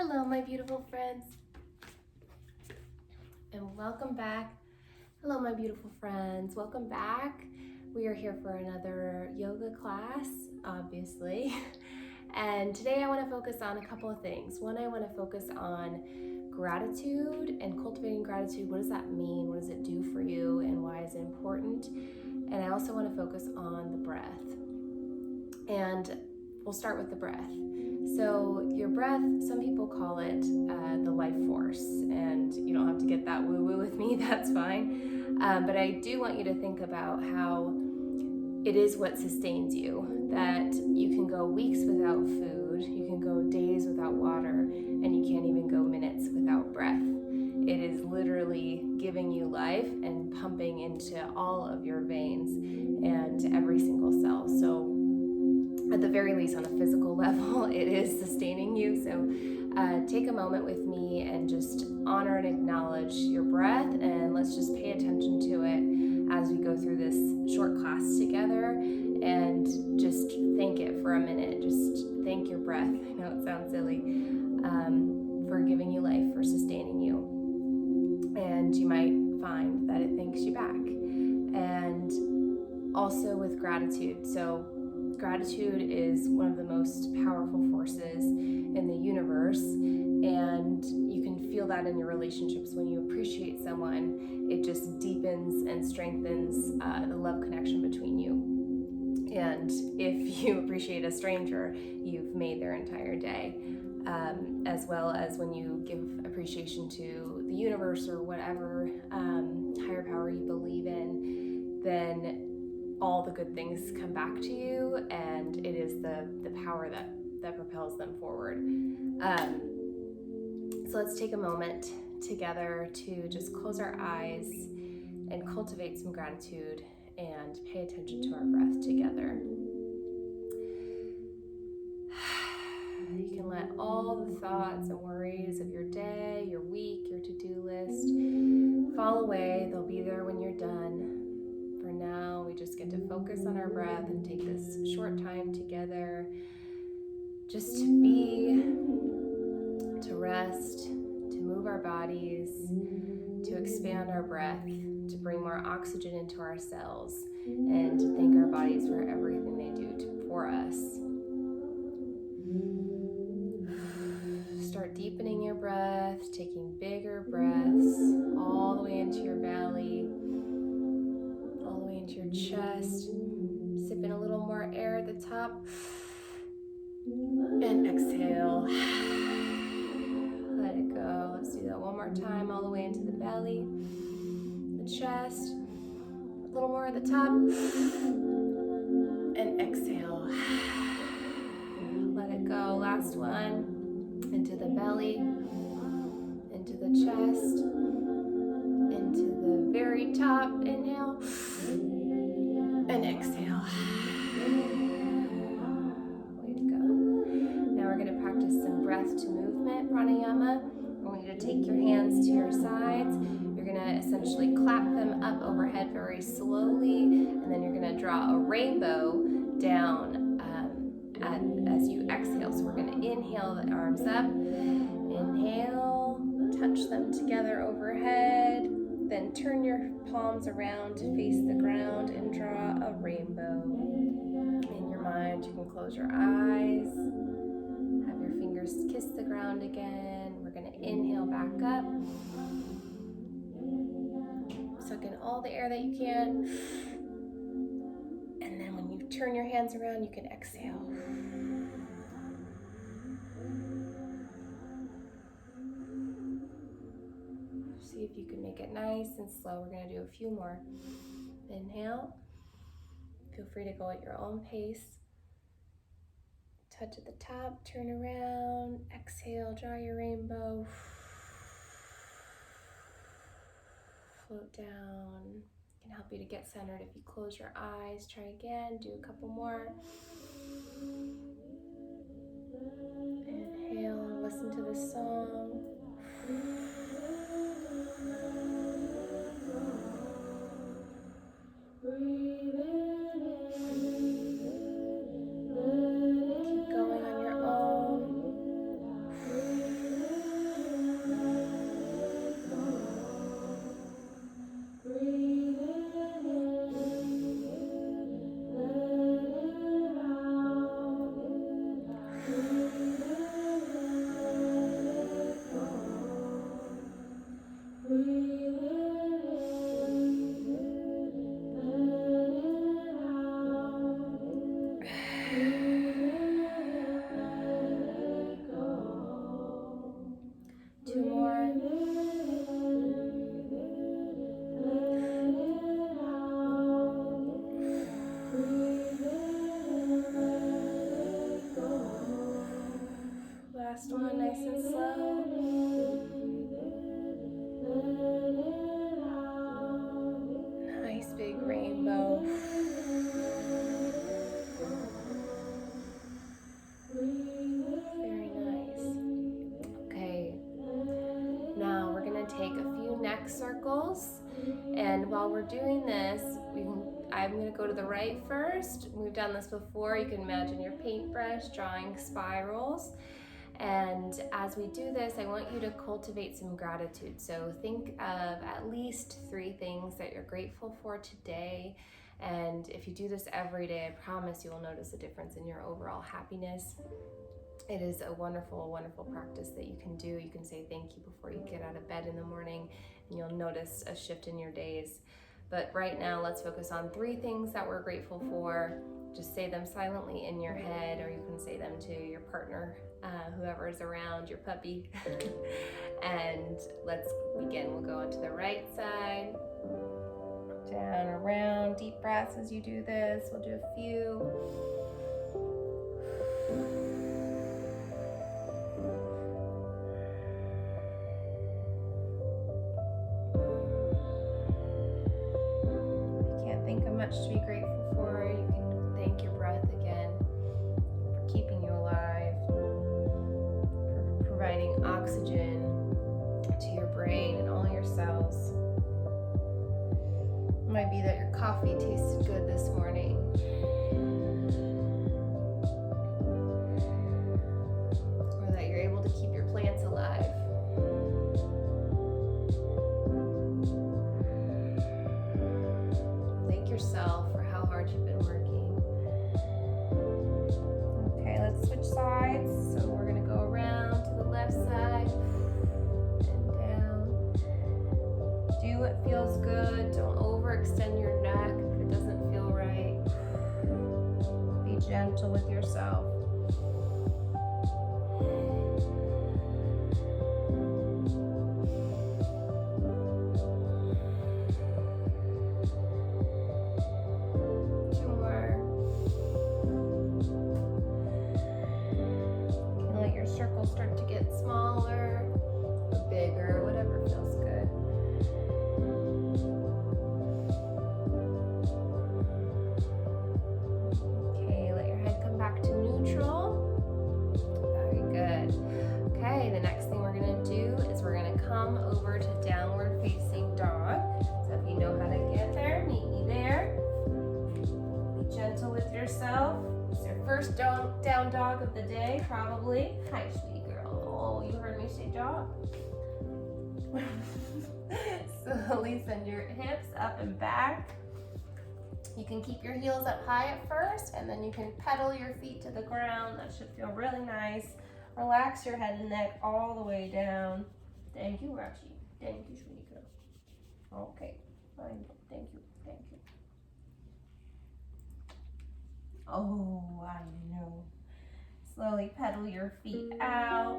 Hello, my beautiful friends, and welcome back. Hello, my beautiful friends, welcome back. We are here for another yoga class, obviously, and today I want to focus on a couple of things. One, I want to focus on gratitude and cultivating gratitude. What does that mean? What does it do for you, and why is it important? And I also want to focus on the breath, and we'll start with the breath. So your breath, some people call it the life force, and you don't have to get that woo-woo with me, that's fine. But I do want you to think about how it is what sustains you, that you can go weeks without food, you can go days without water, and you can't even go minutes without breath. It is literally giving you life and pumping into all of your veins and every single cell. So at the very least, on a physical level, it is sustaining you. So take a moment with me and just honor and acknowledge your breath, and let's just pay attention to it as we go through this short class together, and just thank it for a minute. Just thank your breath. I know it sounds silly, for giving you life, for sustaining you. And you might find that it thanks you back. And also with gratitude. So gratitude is one of the most powerful forces in the universe, and you can feel that in your relationships. When you appreciate someone, it just deepens and strengthens the love connection between you. And if you appreciate a stranger, you've made their entire day. As well as when you give appreciation to the universe or whatever higher power you believe in, then all the good things come back to you, and it is the power that propels them forward. So let's take a moment together to just close our eyes and cultivate some gratitude and pay attention to our breath together. You can let all the thoughts and worries of your day, your week, your to-do list fall away. They'll be there when you're done. For now, we just get to focus on our breath and take this short time together just to be, to rest, to move our bodies, to expand our breath, to bring more oxygen into our cells, and to thank our bodies for everything they do for us. Start deepening your breath, taking bigger breaths all the way into your belly, all the way into your chest. Sipping a little more air at the top. And exhale. Let it go. Let's do that one more time, all the way into the belly, the chest. A little more at the top. And exhale. Let it go. Last one. Into the belly, into the chest, into the very top. Inhale. And exhale. Way to go. Now we're going to practice some breath to movement, pranayama. I want you to take your hands to your sides. You're going to essentially clap them up overhead very slowly, and then you're going to draw a rainbow down as you exhale. So we're going to inhale the arms up. Inhale, touch them together overhead. Then turn your palms around to face the ground and draw a rainbow. In your mind, you can close your eyes. Have your fingers kiss the ground again. We're going to inhale back up. Suck in all the air that you can. And then when you turn your hands around, you can exhale. See if you can make it nice and slow. We're going to do a few more. Inhale. Feel free to go at your own pace. Touch at the top, turn around, exhale, draw your rainbow. Float down. It can help you to get centered if you close your eyes. Try again, do a couple more. Inhale, listen to the song. Keep going on your own. 2 more. Last one, nice and slow. Nice big rainbow. Very nice. Okay, now we're gonna take a few neck circles, and while we're doing this, I'm gonna go to the right first. We've done this before. You can imagine your paintbrush drawing spirals. And as we do this, I want you to cultivate some gratitude. So think of at least 3 things that you're grateful for today. And if you do this every day, I promise you will notice a difference in your overall happiness. It is a wonderful, wonderful practice that you can do. You can say thank you before you get out of bed in the morning, and you'll notice a shift in your days. But right now, let's focus on 3 things that we're grateful for. Just say them silently in your head, or you can say them to your partner, whoever is around, your puppy. And let's begin. We'll go onto the right side, down, around, deep breaths as you do this. We'll do a few. If you can't think of much to be grateful for, you can thank your breath again for keeping you alive, for providing oxygen to your brain and all your cells. It might be that your coffee tasted good this morning. Or that you're able to keep your plants alive. Thank yourself for how hard you've been working. Okay, let's switch sides. So we're gonna go around to the left side and down. Do what feels good. Don't overextend your neck if it doesn't feel right. Be gentle with yourself. Circles start to get smaller or bigger, whatever feels good. Okay, let your head come back to neutral. Very good. Okay, the next thing we're going to do is we're going to come over to downward facing dog. So if you know how to get there, meet me there. Be gentle with yourself. It's your first down dog of the day, probably. Hi, sweetie girl. Oh, you heard me say dog. Slowly send your hips up and back. You can keep your heels up high at first, and then you can pedal your feet to the ground. That should feel really nice. Relax your head and neck all the way down. Thank you, Rashi. Thank you, sweetie girl. Okay, fine. Thank you. Thank you. Oh, I know. Slowly pedal your feet out.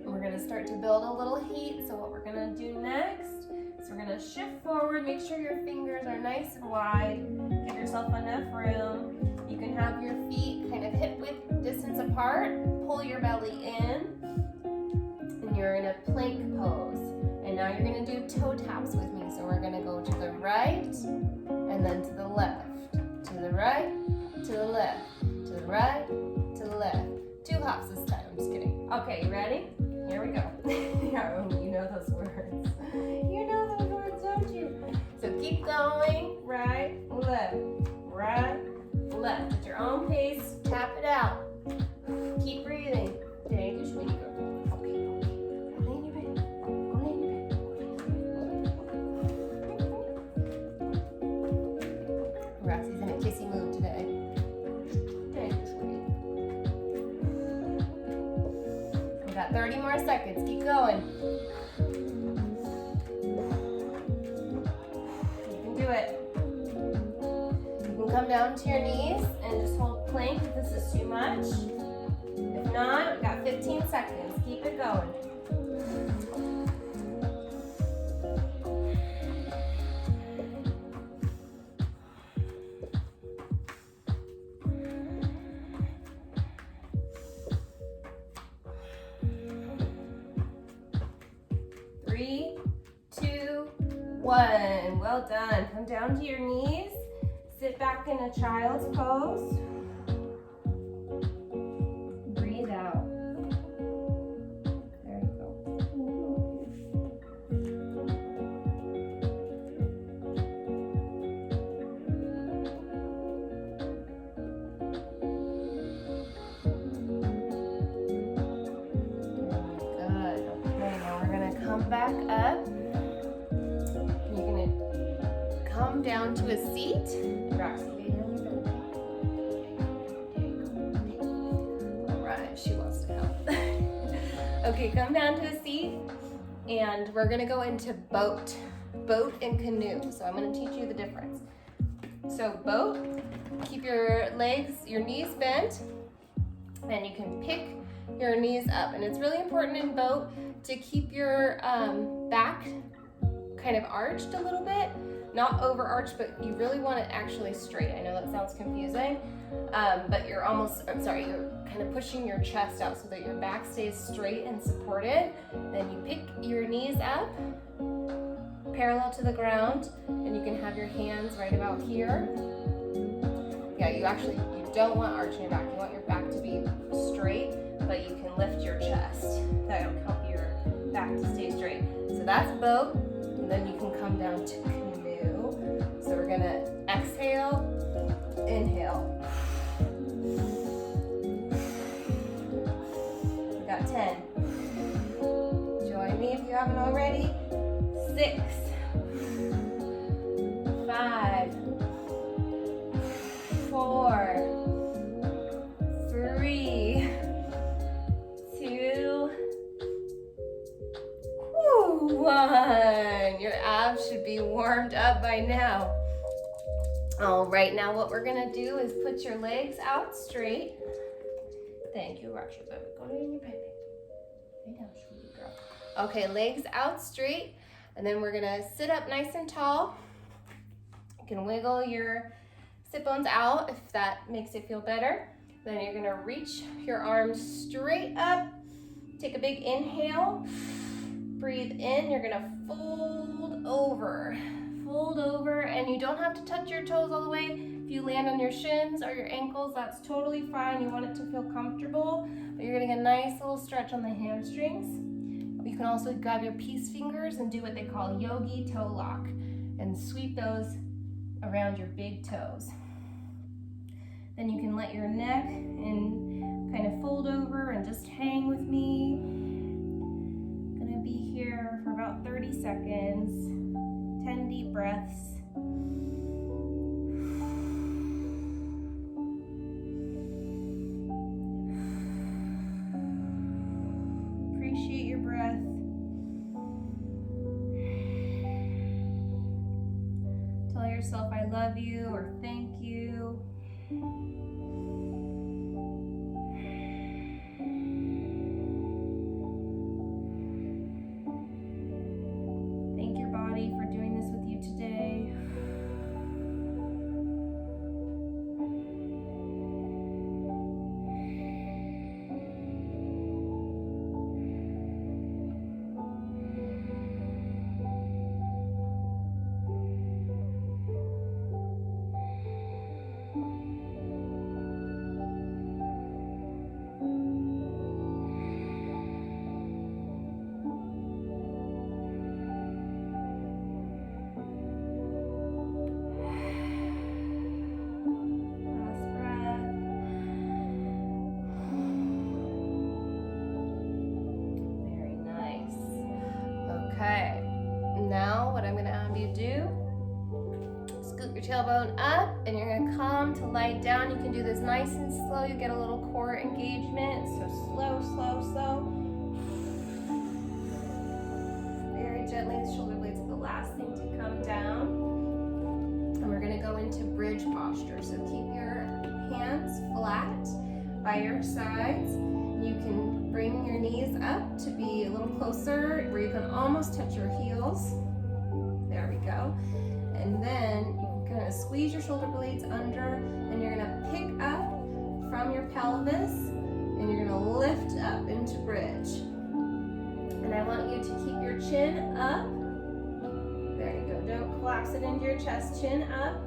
We're gonna start to build a little heat. So what we're gonna do next is we're gonna shift forward. Make sure your fingers are nice and wide. Give yourself enough room. You can have your feet kind of hip width distance apart. Pull your belly in. And you're in a plank pose. And now you're gonna do toe taps with me. So we're gonna go to the right and then to the left. To the right, to the left, to the right, to the left. 2 hops this time, I'm just kidding. Okay, you ready? Here we go. You know those words. You know those words, don't you? So keep going, right, left, left. At your own pace, tap it out. Keep breathing. Thank you, sweetie girl. Roxy's in a kissy mood today. Thank you, sweetie. We got 30 more seconds. Keep going. You can do it. You can come down to your knees and just hold plank if this is too much. If not, we've got 15 seconds. Keep it going. 1. Well done. Come down to your knees. Sit back in a child's pose. Breathe out. There you go. Good. Okay, now we're going to come back up. You're going to come down to a seat. Alright, she wants to help. Okay, come down to a seat, and we're gonna go into boat and canoe. So I'm gonna teach you the difference. So boat, keep your legs, your knees bent, and you can pick your knees up. And it's really important in boat to keep your back kind of arched a little bit. Not overarched, but you really want it actually straight. I know that sounds confusing, but you're kind of pushing your chest out so that your back stays straight and supported. Then you pick your knees up, parallel to the ground, and you can have your hands right about here. Yeah, you don't want arch in your back. You want your back to be straight, but you can lift your chest. That'll help your back to stay straight. So that's boat, and then you can come down to canoe. So we're gonna exhale, inhale. We got 10. Join me if you haven't already. 6, 5, 4, 3, 2, 1. Your abs should be warmed up by now. All right, now what we're gonna do is put your legs out straight. Thank you, Raksha. Go in your baby. Lay down, sweetie girl. Okay, legs out straight, and then we're gonna sit up nice and tall. You can wiggle your sit bones out if that makes it feel better. Then you're gonna reach your arms straight up. Take a big inhale. Breathe in, you're gonna fold over, and you don't have to touch your toes all the way. If you land on your shins or your ankles, that's totally fine. You want it to feel comfortable, but you're getting a nice little stretch on the hamstrings. You can also grab your peace fingers and do what they call yogi toe lock and sweep those around your big toes. Then you can let your neck and kind of fold over and just hang with me. Be here for about 30 seconds, 10 deep breaths. Appreciate your breath. Tell yourself I love you or thank you. For doing this with you today. Tailbone up, and you're going to come to lie down. You can do this nice and slow. You get a little core engagement. So slow, slow, slow. Very gently. The shoulder blades are the last thing to come down. And we're going to go into bridge posture. So keep your hands flat by your sides. You can bring your knees up to be a little closer where you can almost touch your heels. There we go. And then you're going to squeeze your shoulder blades under, and you're going to pick up from your pelvis, and you're going to lift up into bridge. And I want you to keep your chin up. There you go. Don't collapse it into your chest, chin up,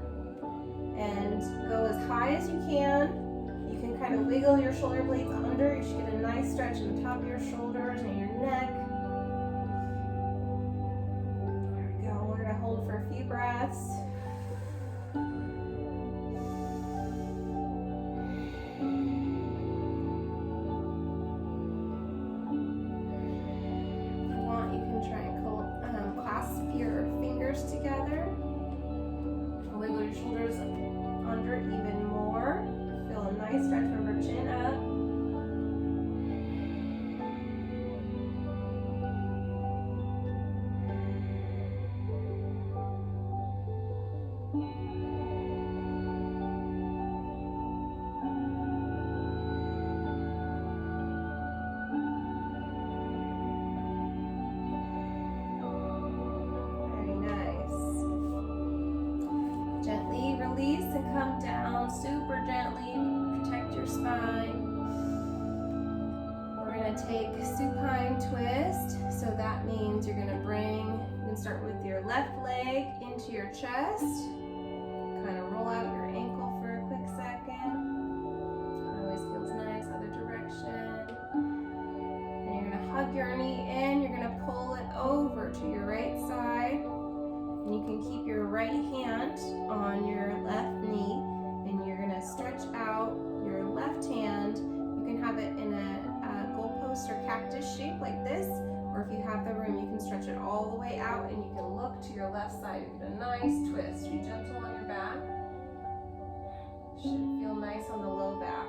and go as high as you can. You can kind of wiggle your shoulder blades under. You should get a nice stretch in the top of your shoulders and your neck. There we go. We're going to hold for a few breaths. If you want, you can try and clasp your fingers together. Wiggle your shoulders under even more. Feel a nice stretch. Remember, chin up. Very nice. Gently release and come down super gently. Protect your spine. We're going to take supine twist. So that means you're going to you can start with your left leg into your chest. Kind of roll out your ankle for a quick second. Always feels nice. Other direction. And you're going to hug your knee in. You're going to pull it over to your right side. And you can keep your right hand on your left knee. And you're going to stretch out your left hand. You can have it in a goalpost or cactus shape like this. Or if you have the room, you can stretch it all the way out and you can look to your left side. You get a nice twist. Be gentle on your back. Should feel nice on the low back.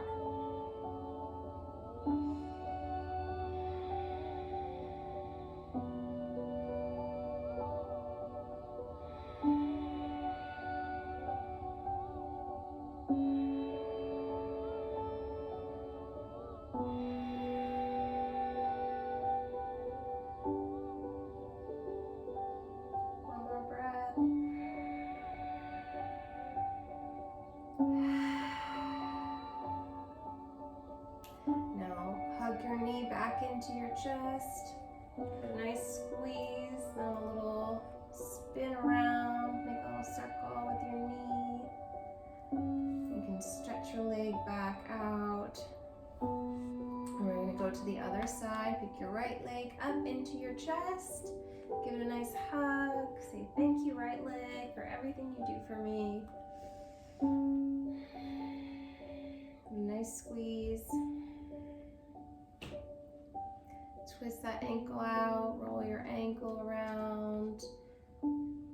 Now hug your knee back into your chest. A nice squeeze, then a little spin around, make a little circle with your knee. You can stretch your leg back out. And we're going to go to the other side. Pick your right leg up into your chest. Give it a nice hug. Say thank you, right leg, for everything you do for me. Nice squeeze. Twist that ankle out, roll your ankle around,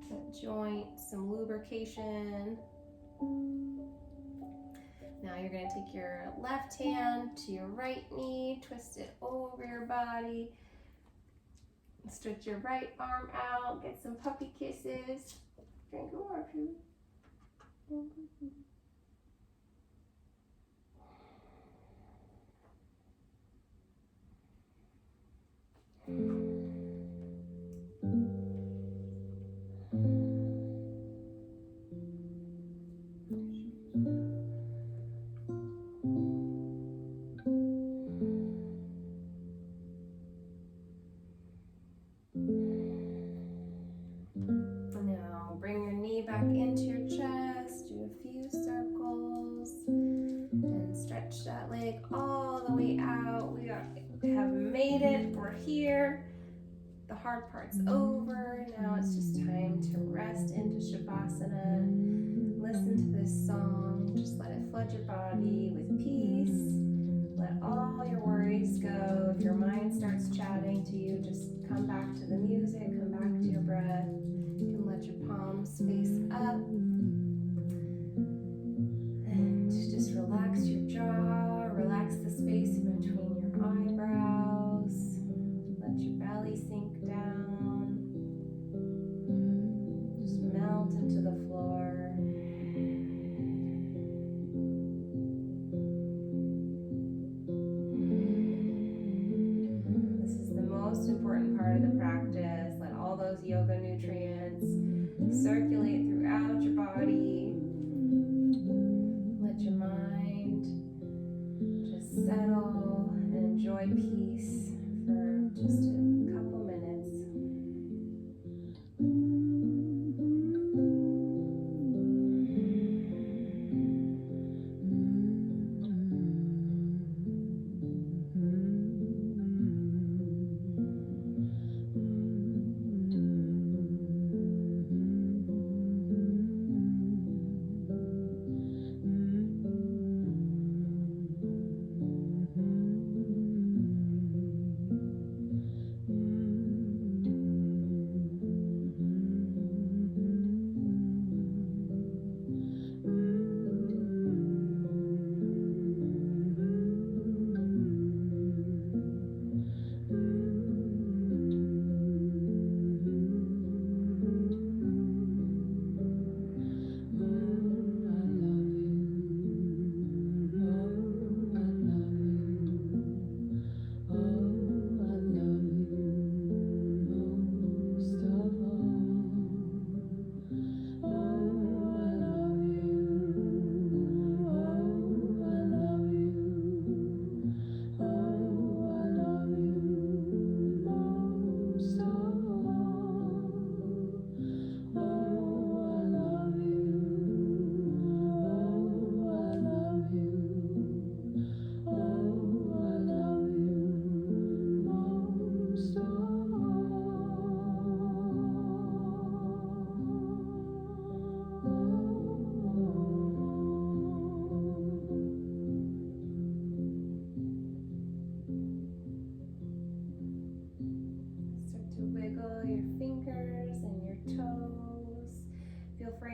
that joint, some lubrication. Now you're going to take your left hand to your right knee, twist it over your body, stretch your right arm out, get some puppy kisses. Drink more, please. Now bring your knee back into your chest, do a few circles, and stretch that leg all the way out. We have made it, we're here. The hard part's over. Now it's just time to rest into Shavasana. Listen to this song. Just let it flood your body with peace. Let all your worries go. If your mind starts chatting to you, just come back to the music, come back to your breath. You can let your palms face up. And just relax your jaw, relax the space in between your eyebrows. Let your belly sink down. Just melt into the floor. This is the most important part of the practice. Let all those yoga nutrients circulate throughout your body. Let your mind just settle and enjoy peace for just a couple minutes.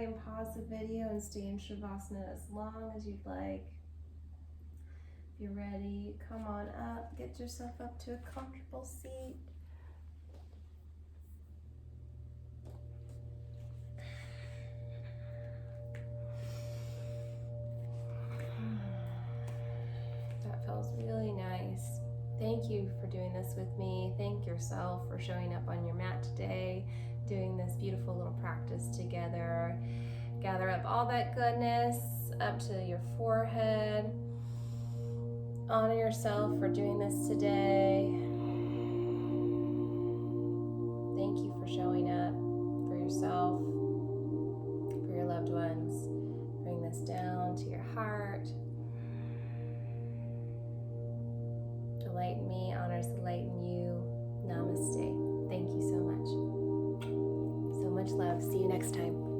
pray and pause the video and stay in Shavasana as long as you'd like. If you're ready, come on up, get yourself up to a comfortable seat. That feels really nice. Thank you for doing this with me. Thank yourself for showing up on your mat today, doing this beautiful little practice together. Gather up all that goodness up to your forehead. Honor yourself for doing this today. Thank you for showing up for yourself, for your loved ones. Bring this down to your heart. The light in me honors the light in you. Namaste. Thank you so much. So much love. See you next time.